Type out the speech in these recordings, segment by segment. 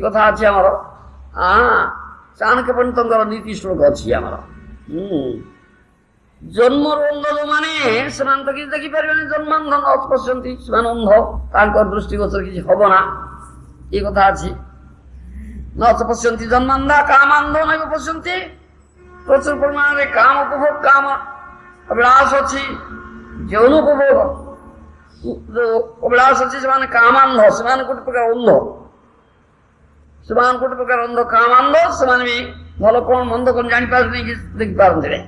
କଥା ଅଛି ଆମର। ଚାଣକ୍ୟ ପଣ୍ଡିତଙ୍କର ନୀତି ଶ୍ଲୋକ ଅଛି ଆମର। ଜନ୍ମରୁ ଅନ୍ଧ ଯୋଉମାନେ ସେମାନେ ତ କିଛି ଦେଖିପାରିବେନି, ଜନ୍ମାନ୍ଧ ନ ପଶ୍ୟନ୍ତି, ସେମାନେ ଅନ୍ଧ, ତାଙ୍କ ଦୃଷ୍ଟିଗୋଚର କିଛି ହବ ନା, ଏ କଥା ଅଛି। ନ ପଶ୍ୟନ୍ତି ଜନ୍ମାନ୍ଧା କାମାନ୍ଧ ନୈବ ପଶ୍ୟନ୍ତି। ପ୍ରଚୁର ପରିମାଣରେ କାମ ଉପଭୋଗ, କାମ ଅଭିଳାଷ ଅଛି, ଯୌନ ଉପଭୋଗ ଅଭିଳାଷ ଅଛି, ସେମାନେ କାମାନ୍ଧ, ସେମାନେ ଗୋଟେ ପ୍ରକାର ଅନ୍ଧ, ସେମାନେ ଗୋଟେ ପ୍ରକାର ଅନ୍ଧ କାମାନ୍ଧ, ସେମାନେ ବି ଭଲ କଣ ମନ୍ଦ କଣ ଜାଣିପାରନ୍ତି କି ଦେଖିପାରନ୍ତି।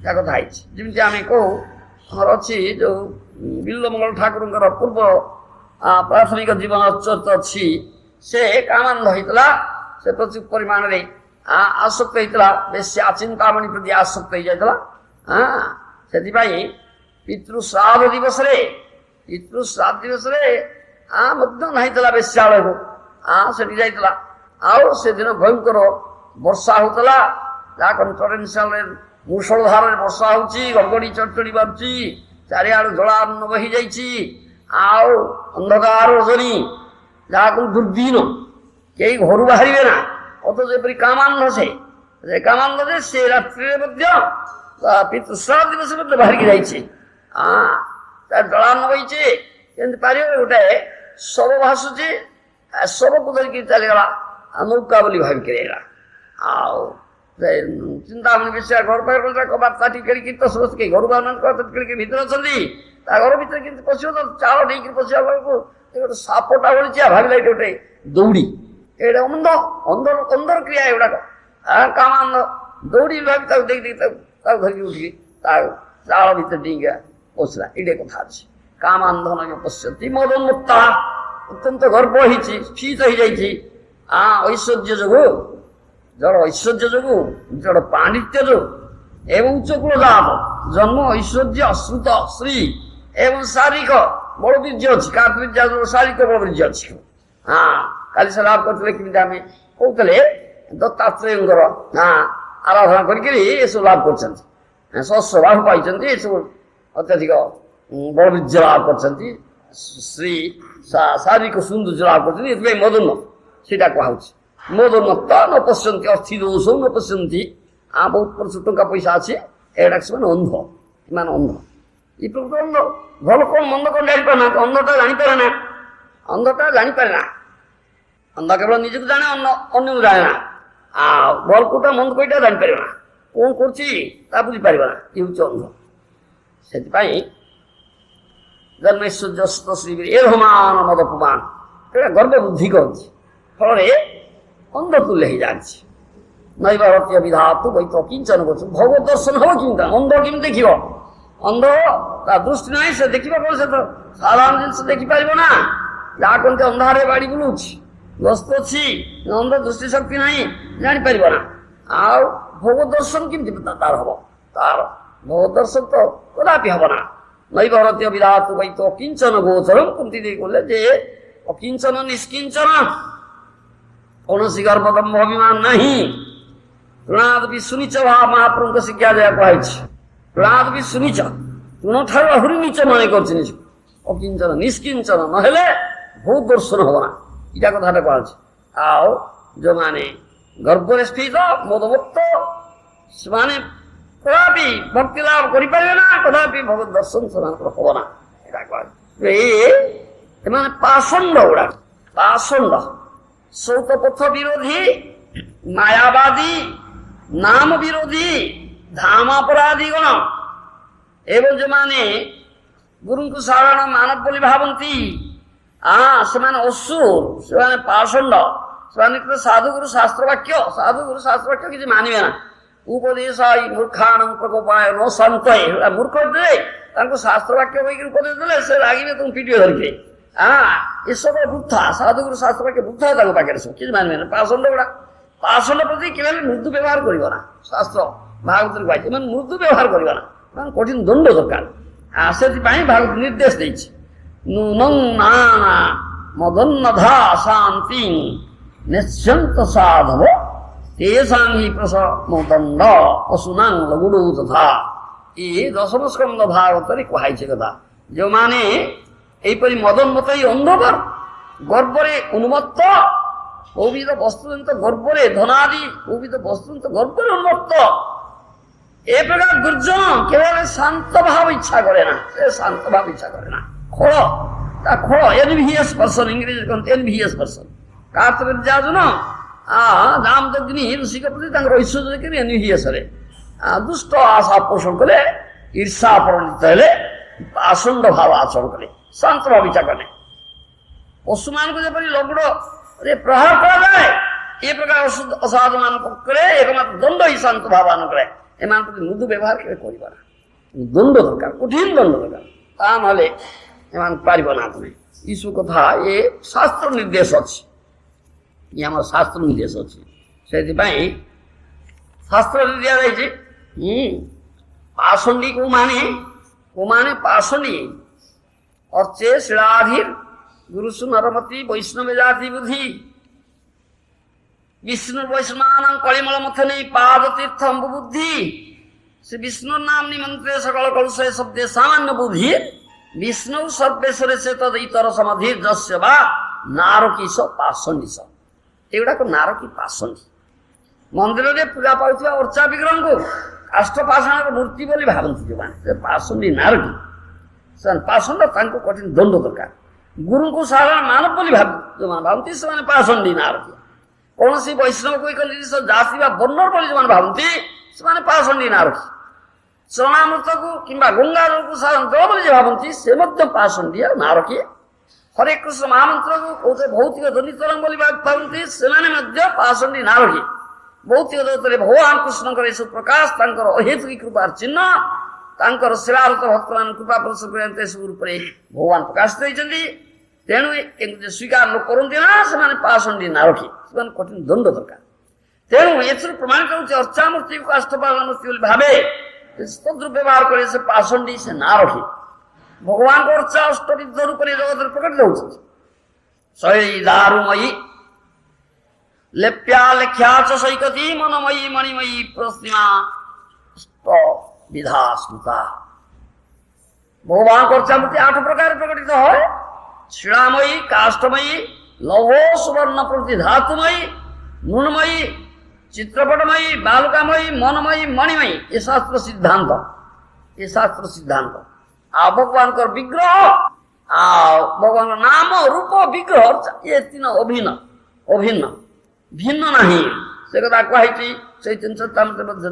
ତା କଥା ହେଇଛି। ଯେମିତି ଆମେ କହୁ ଆମର ଅଛି ଯୋଉ ବିଲ୍ୱମଙ୍ଗଳ ଠାକୁରଙ୍କର ପୂର୍ବ ପ୍ରାଥମିକ ଜୀବନ ଚରିତ ଅଛି, ସେ କାମାନ୍ଧ ହେଇଥିଲା, ସେ ପ୍ରଚୁର ପରିମାଣରେ ଆସକ୍ତ ହେଇଥିଲା, ବେଶୀ ଚିନ୍ତାମଣି ପ୍ରତି ଆସକ୍ତ ହେଇଯାଇଥିଲା। ସେଥିପାଇଁ ପିତୃଶ୍ରାଦ୍ଧ ଦିବସରେ ମଧ୍ୟ ହେଇଥିଲା ବେଶ୍ୟାଳୟକୁ, ସେଠି ଯାଇଥିଲା। ଆଉ ସେଦିନ ଭୟଙ୍କର ବର୍ଷା ହଉଥିଲା, ଯାହା ଟରେନ୍ସିଆଲ ମୂଷଳଧାରରେ ବର୍ଷା ହଉଛି, ଗଡ଼ଗଡ଼ି ଚଡ଼ଚଡ଼ି ବାଜୁଛି, ଚାରିଆଡେ ଜଳାର୍ଣ୍ଣ ବହି ଯାଇଛି, ଆଉ ଅନ୍ଧକାର ରଜନୀ, ଯାହାକୁ ଦୁର୍ଦିନ, କେହି ଘରୁ ବାହାରିବେ ନା, ଅଥଚ ଯେପରି କାମାନ୍ଧ, ସେ କାମାନ୍ଧ ଯେ ସେ ରାତ୍ରିରେ ମଧ୍ୟ ପିତୃଶ୍ରାଦ୍ଧ ଦିବସ ମଧ୍ୟ ବାହାରିକି ଯାଇଛି। ତାର ଜଳାର୍ଣ୍ଣ ବହିଛି, କେମିତି ପାରିବ, ଗୋଟେ ଶବ ଭାସୁଛି, ଶବକୁ ଧରିକି ଚାଲିଗଲା, ନୌକା ବୋଲି ଭାବିକି ରହିଲା। ଆଉ ଚିନ୍ତାମଣି ବେଶ୍ୟା ଘର ପାଖରେ କବାଟ ତାଟି ଖେଳିକି, ତ ସମସ୍ତେ କେହି ଘରୁ ବାହାରୁନାହାନ୍ତି, ଖେଳିକି ଭିତରେ ଅଛନ୍ତି। ତା ଘର ଭିତରେ କେମିତି ପଶିବ, ତ ଚାଳ ନେଇକିରି ପଶିବା ବେଳକୁ ଗୋଟେ ସାପଟା ଭଳିଛି, ଭାବିଲା ଏଠି ଗୋଟେ ଦୌଡ଼ି, ଏଇଟା ଅନ୍ଧର କ୍ରିୟା ଏଗୁଡାକ। କାମାନ୍ଧ ଦୌଡ଼ି ଭାବି ତାକୁ ଦେଖି ତାକୁ ଧରିକି ଉଠିକି ତା ଚାଳ ଭିତରେ ଡିଙ୍ଗା ପଶିଲା। ଏଇଟା କଥା ଅଛି। କାମାନ୍ଧ ନୈବ ପଶ୍ୟନ୍ତି ମଦୋନ୍ମତ୍ତା, ଅତ୍ୟନ୍ତ ଗର୍ବ ହେଇଛି, ସ୍ଫୀତ ହେଇଯାଇଛି ଐଶ୍ୱର୍ଯ୍ୟ ଯୋଗୁ, ଜଳ ଐଶ୍ୱର୍ଯ୍ୟ ଯୋଗୁ, ଜଳ ପାଣ୍ଡିତ୍ୟ ଯୋଗୁ, ଏବଂ ଉଚ୍ଚକୂଳ ଲାଭ, ଜନ୍ମ ଐଶ୍ୱର୍ଯ୍ୟ ଅଶ୍ରୁତ ଶ୍ରୀ ଏବଂ ଶାରୀରିକ ବଳବୀର୍ଯ୍ୟ ଅଛି, ଶାରୀରିକ ବଳବୀର୍ଯ୍ୟ ଅଛି। କାଲି ସେ ଲାଭ କରିଥିଲେ, କେମିତି ଆମେ କହୁଥିଲେ, ଦତ୍ତାତ୍ରେୟଙ୍କର ଆରାଧନା କରିକିରି ଏସବୁ ଲାଭ କରିଛନ୍ତି, ଶସ୍ୟ ଲାଭ ପାଇଛନ୍ତି, ଏସବୁ ଅତ୍ୟଧିକ ବଳବୀର୍ଯ୍ୟ ଲାଭ କରିଛନ୍ତି, ଶ୍ରୀ ଶାରୀରିକ ସୌନ୍ଦର୍ଯ୍ୟ ଲାଭ କରିଛନ୍ତି। ଏଥିପାଇଁ ମଦୋନ୍ନ ସେଇଟା କୁହାଉଛି। ମଦୋନ୍ମତ୍ତ ନ ପଶ୍ୟନ୍ତି ଅର୍ଥି ଦୋଷ ନ ପଶ୍ୟନ୍ତି। ବହୁତ ପ୍ରଚୁର ଟଙ୍କା ପଇସା ଅଛି, ଏଗୁଡାକ ସେମାନେ ଅନ୍ଧ, ସେମାନେ ଅନ୍ଧ। ଏ ପ୍ରକୃତ ଅନ୍ଧ, ଭଲ କଣ ମନ୍ଦ କଣ ଜାଣିପାରେ ନା, ଅନ୍ଧଟା ଜାଣିପାରେ ନା, ଅନ୍ଧଟା ଜାଣିପାରେ ନା। ଅନ୍ଧ କେବଳ ନିଜକୁ ଜାଣେ, ଅନ୍ୟକୁ ଜାଣେ ନା। ଆଉ ଭଲ କୋଉଟା ମନ୍ଦ କୋଉଟା ଜାଣିପାରିବ ନା, କଣ କରୁଛି ତା ବୁଝିପାରିବ ନା, ଏ ହଉଛି ଅନ୍ଧ। ସେଥିପାଇଁ ଜନ୍ମୈଶ୍ୱର୍ଯ୍ୟସ୍ତ ଶ୍ରୀ ଏହମାନ ମଦପମାନ, ଏଇଟା ଗର୍ବ ବୃଦ୍ଧି କରୁଛି, ଫଳରେ ଅନ୍ଧ ତୁଲ୍ୟ ହେଇଯାଉଛି। ନୈବାରତ୍ୟ ବିଧାତୁ ବୈତ କିଞ୍ଚନ କରୁଛୁ, ଭଗବତ ଦର୍ଶନ ହବ କେମିତି? ଅନ୍ଧ କେମିତି ଦେଖିବ? ଅନ୍ଧ ତା ଦୃଷ୍ଟି ନାହିଁ, ସେ ଦେଖିବ କଣ? ସେ ତ ସାଧାରଣ ଜିନିଷ ଦେଖିପାରିବ ନା। ଯାହା କହନ୍ତି ଅନ୍ଧାରରେ ବାଡ଼ି ବୁଲୁଛି, ଗ୍ରସ୍ତ ଅଛି, ଅନ୍ଧ ଦୃଷ୍ଟି ଶକ୍ତି ନାହିଁ, ଜାଣିପାରିବ ନା। ଆଉ ଭଗବତ ଦର୍ଶନ କେମିତି ତାର ହବ? ତାର ଭଗବତ ଦର୍ଶନ ତ କଦାପି ହବ ନା। ନୈବାରତ୍ୟ ବିଧାତୁ ବୈତ କିଞ୍ଚନ ଗୋଚରମ୍, କୁନ୍ତି ଦେଇ କହିଲେ ଯେ ଅକିଞ୍ଚନ ନିଷ୍କିଞ୍ଚନ, କୌଣସି ଗର୍ଭଦମ୍ଭ ଅଭିମାନ ନାହିଁ। ତୃଣାଦପି ସୁନିଚ ମହାପ୍ରଭୁଙ୍କ ଶିକ୍ଷା ଯାହା କୁହାଯାଇଛି। ତୃଣାଦପି ସୁନିଚ, ତୃଣଠାରୁ ଆହୁରି ନିଚ ମନେ କରୁଛି ନିଜକୁ। ଅକିଞ୍ଚନ ନିଷ୍କିଞ୍ଚନ ନହେଲେ ବହୁତ ଦର୍ଶନ ହବ ନା, ଏଇଟା କଥାଟା କୁହାଯାଇଛି। ଆଉ ଯୋଉମାନେ ଗର୍ଭରେ ସ୍ଥିତ ମଦମତ୍ତ, ସେମାନେ କଦାପି ଭକ୍ତି ଲାଭ କରିପାରିବେ ନା, କଦାପି ଭଗବତ ଦର୍ଶନ ସେମାନଙ୍କର ହବ ନା, ଏଇଟା କୁହାଯାଇଛି। ଏମାନେ ପାଷଣ୍ଡ ଗୁଡାକ, ପାଷଣ୍ଡ, ସୌତପଥ ବିରୋଧୀ, ମାୟାବାଦୀ, ନାମ ବିରୋଧୀ, ଧାମାପରାଧୀ ଗଣ, ଏବଂ ଯୋଉମାନେ ଗୁରୁଙ୍କୁ ସାଧାରଣ ମାନବ ବୋଲି ଭାବନ୍ତି, ସେମାନେ ଅସୁର, ସେମାନେ ପାଷଣ୍ଡ, ସେମାନେ ସାଧୁଗୁରୁ ଶାସ୍ତ୍ର ବାକ୍ୟ କିଛି ମାନିବେ ନା। ଉପଦେଶ ମୂର୍ଖାଣ ପ୍ରକୋପାୟ ନ ଶାନ୍ତ, ମୂର୍ଖ ତାଙ୍କୁ ଶାସ୍ତ୍ର ବାକ୍ୟ କହିକି ଉପଦେଶ ଦେଲେ ସେ ରାଗିବେ, ତୁମ ପିଟିବେ ଧରିକି। ଏସବୁ ବୃଥା ସାଧୁଗୁରୁ ଶାସ୍ତ୍ର ବାକ୍ୟ ବୃଥା ତାଙ୍କ ପାଖରେ ସବୁ କିଛି ମାନିବେ। ପାଷଣ୍ଡ ଗୁଡା, ପାଷଣ୍ଡ ପ୍ରତି କେବେ ମୃଦୁ ବ୍ୟବହାର କରିବ ନା। ଶାସ୍ତ୍ର ଭାଗବତରେ କହିଛି ଏମାନେ ମୃଦୁ ବ୍ୟବହାର କରିବ ନା, କଠିନ ଦଣ୍ଡ ଦରକାର। ସେଥିପାଇଁ ଭାଗବତ ନିର୍ଦ୍ଦେଶ ଦେଇଛି, ନୂନଂ ନାନା ମଦନ୍ନଧା ଶାନ୍ତି ନିଶ୍ଚନ୍ତ ସାଧବ ତେଷାଂ ହି ପ୍ରସମଦଣ୍ଡ ପଶୁନାଂ ଲଗୁଡୁ ତଥା। ଏ ଦଶମ ସ୍କନ୍ଧ ଭାଗବତରେ କୁହାଯାଇଛି କଥା। ଯେଉଁମାନେ ଏହିପରି ମଦନ୍ମତ ଅନ୍ଧକର ଗର୍ବରେ ଉନ୍ମତ୍ତ, କୌବିଦ ବସ୍ତୁଜନିତ ଗର୍ବରେ ଧନାଦି କୌବିଦ ବସ୍ତୁଜନିତ ଗର୍ବରେ ଉନ୍ମତ୍ତ, ଏ ପ୍ରକାର ଦୁର୍ଜନ କେବଳ ଶାନ୍ତ ଭାବ ଇଚ୍ଛା করে না। সে শান্ত ভাব ইচ্ছা করে না, খোଳ তা খোଳ এনভিএস পর্সন, ইংরেজি কহନ୍ତି এনভিএস পর্সন। কার্তবীর যাজুন দামদগ্নি ঋষিଙ୍କ ପ୍ରତି ତାଙ୍କର ଐଶ୍ୱର୍ଯ୍ୟ ଦେଖିକି ଏନଭିଏସରେ ଦୁଷ୍ଟ ଆଶା ପୋଷଣ କଲେ, ঈর্ষা ପରିଣତ ହେଲେ, ଆସଣ୍ଡ ଭାବ ଆଚରଣ କଲେ, ଶାନ୍ତ ଭାବ ଇଚ୍ଛା କଲେ। ପଶୁମାନଙ୍କୁ ଯେପରି ଲଗୁଡରେ ପ୍ରହାର କରାଯାଏ, ଏ ପ୍ରକାର ଅସାଧୁ ମାନଙ୍କ ପକ୍ଷରେ ଏକମାତ୍ର ଦଣ୍ଡ ହିଁ ଶାନ୍ତ ଭାବ କରେ। ଏମାନଙ୍କ ପ୍ରତି ମୃଦୁ ବ୍ୟବହାର କେବେ କରିବ ନା, ଦଣ୍ଡ ଦରକାର, କଠିନ ଦଣ୍ଡ ଦରକାର, ତା ନହେଲେ ଏମାନଙ୍କୁ ପାରିବ ନା ତମେ। ଏସବୁ କଥା ଏ ଶାସ୍ତ୍ର ନିର୍ଦ୍ଦେଶ ଅଛି, ଇଏ ଆମର ଶାସ୍ତ୍ର ନିର୍ଦ୍ଦେଶ ଅଛି। ସେଥିପାଇଁ ଶାସ୍ତ୍ରରେ ଦିଆଯାଇଛି ପାଷଣ୍ଡୀ କୋଉମାନେ ପାଷଣ୍ଡୀ ଅର୍ଚେ ଶିଳାଧୀର ଗୁରୁସୁ ନରମତି ବୈଷ୍ଣବ ଜାତି ବୁଦ୍ଧି বিষ্ণু বৈষ্ণবান কলিমল মথনে পাদ তীর্থ অম্বু বুদ্ধি। শ্রী বিষ্ণুর নাম নিমন্ত্রে সকল কলুষে শব্দে সামান্য বুদ্ধি বিষ্ণু সর্বেশ্বরে সে তদ ইতর সমাধির যস্য বা নারকীশ ପାଷଣ୍ଡୀଶ। ଏଗୁଡାକ ନାରକୀ ପାଷଣ୍ଡୀ। ମନ୍ଦିରରେ ପୂଜା ପାଉଥିବା ଅର୍ଚ୍ଚା ବିଗ୍ରହଙ୍କୁ କାଷ୍ଠ ପାଷାଣର ମୂର୍ତ୍ତି ବୋଲି ଭାବନ୍ତି ଯେଉଁମାନେ, ସେ ପାଷଣ୍ଡୀ ନାରକୀ। ସେମାନେ ପାଷଣ୍ଡ, ତାଙ୍କୁ କଠିନ ଦଣ୍ଡ ଦରକାର। ଗୁରୁଙ୍କୁ ସାଧାରଣ ମାନବ ବୋଲି ଯେଉଁମାନେ ଭାବନ୍ତି ସେମାନେ ପାଷଣ୍ଡୀ ନାରକୀ। କୌଣସି ବୈଷ୍ଣବକୁ ଏକ ନିର୍ଦ୍ଦିଷ୍ଟ ଜାତି ବା ବର୍ଣ୍ଣର ବୋଲି ଯେଉଁମାନେ ଭାବନ୍ତି ସେମାନେ ପାଷଣ୍ଡୀ ନାରକୀ। ଚରଣାମୃତକୁ କିମ୍ବା ଗଙ୍ଗାଜଳକୁ ସାଧାରଣ ଜଳ ବୋଲି ଭାବନ୍ତି ସେ ମଧ୍ୟ ପାଷଣ୍ଡୀ ନାରକୀ। ହରେ କୃଷ୍ଣ ମହାମନ୍ତ୍ରକୁ କୋଉଥିରେ ଭୌତିକ ଧ୍ୱନିତରଙ୍ଗ ବୋଲି ଭାବନ୍ତି ସେମାନେ ମଧ୍ୟ ପାଷଣ୍ଡୀ ନାରକୀ। ଭୌତିକ ଜଗତରେ ଭଗବାନ କୃଷ୍ଣଙ୍କର ଏସବୁ ପ୍ରକାଶ ତାଙ୍କର ଅହେତୁକୀ କୃପାର ଚିହ୍ନ, ତାଙ୍କର ସେବାରତ ଭକ୍ତମାନଙ୍କୁ କୃପା ପ୍ରଦର୍ଶନ କରିବା ଏସବୁ ରୂପରେ ଭଗବାନ ପ୍ରକାଶିତ ହୋଇଛନ୍ତି। ତେଣୁ ଯେ ସ୍ୱୀକାର ନ କରନ୍ତି ନା ସେମାନେ ପାଷଣ୍ଡୀ ନାରକୀ, ସେମାନେ କଠିନ ଦଣ୍ଡ ଦରକାର। ତେଣୁ ଏଥିରୁ ପ୍ରମାଣିତ ହେଉଛି ଅର୍ଚ୍ଚା ମୂର୍ତ୍ତିକୁ କାଷ୍ଠପାଷାଣ ମୂର୍ତ୍ତି ବୋଲି ଭାବେ ତଦ୍ରୂପ ବ୍ୟବହାର କରେ ସେ ପାଷଣ୍ଡୀ, ସେ ନାରକୀ। ଭଗବାନଙ୍କ ଅର୍ଚ୍ଚା ଅଷ୍ଟବିଧ ରୂପରେ ଜଗତରେ ପ୍ରକଟିତ ହେଉଛନ୍ତି। ଶୈଳୀ ଦାରୁମୟୀ ଲେପ୍ୟା ଲେଖ୍ୟା ଚ ସୈକତୀ ମନମୟୀ ମଣିମୟୀ ପ୍ରତିମା ବିଧା ସ୍ମୃତା। ଭଗବାନଙ୍କ ଅର୍ଚ୍ଚା ମୂର୍ତ୍ତି 8 ପ୍ରକାର ପ୍ରକଟିତ হয়। শিলাময়ী, কাষ্ঠময়ী, লৌহ সুবর্ণ প্রভৃতি ধাতুময়ী, নুনময়ী, চিত্রপটময়ী, বালুকাময়ী, মনময়ী, মণিময়ী। এ শাস্ত্র সিদ্ধান্ত, এ শাস্ত্র সিদ্ধান্ত। ଆଉ ଭଗବାନଙ୍କର ବିଗ୍ରହ ଆଉ ଭଗବାନଙ୍କ ନାମ ରୂପ ବିଗ୍ରହ ଏ ତିନ ଅଭିନ୍ନ, ଭିନ୍ନ ନାହିଁ। ସେ କଥା କୁହାଯାଇଛି ଚୈତନ୍ୟ ଚରିତାମୃତ ମଧ୍ୟ।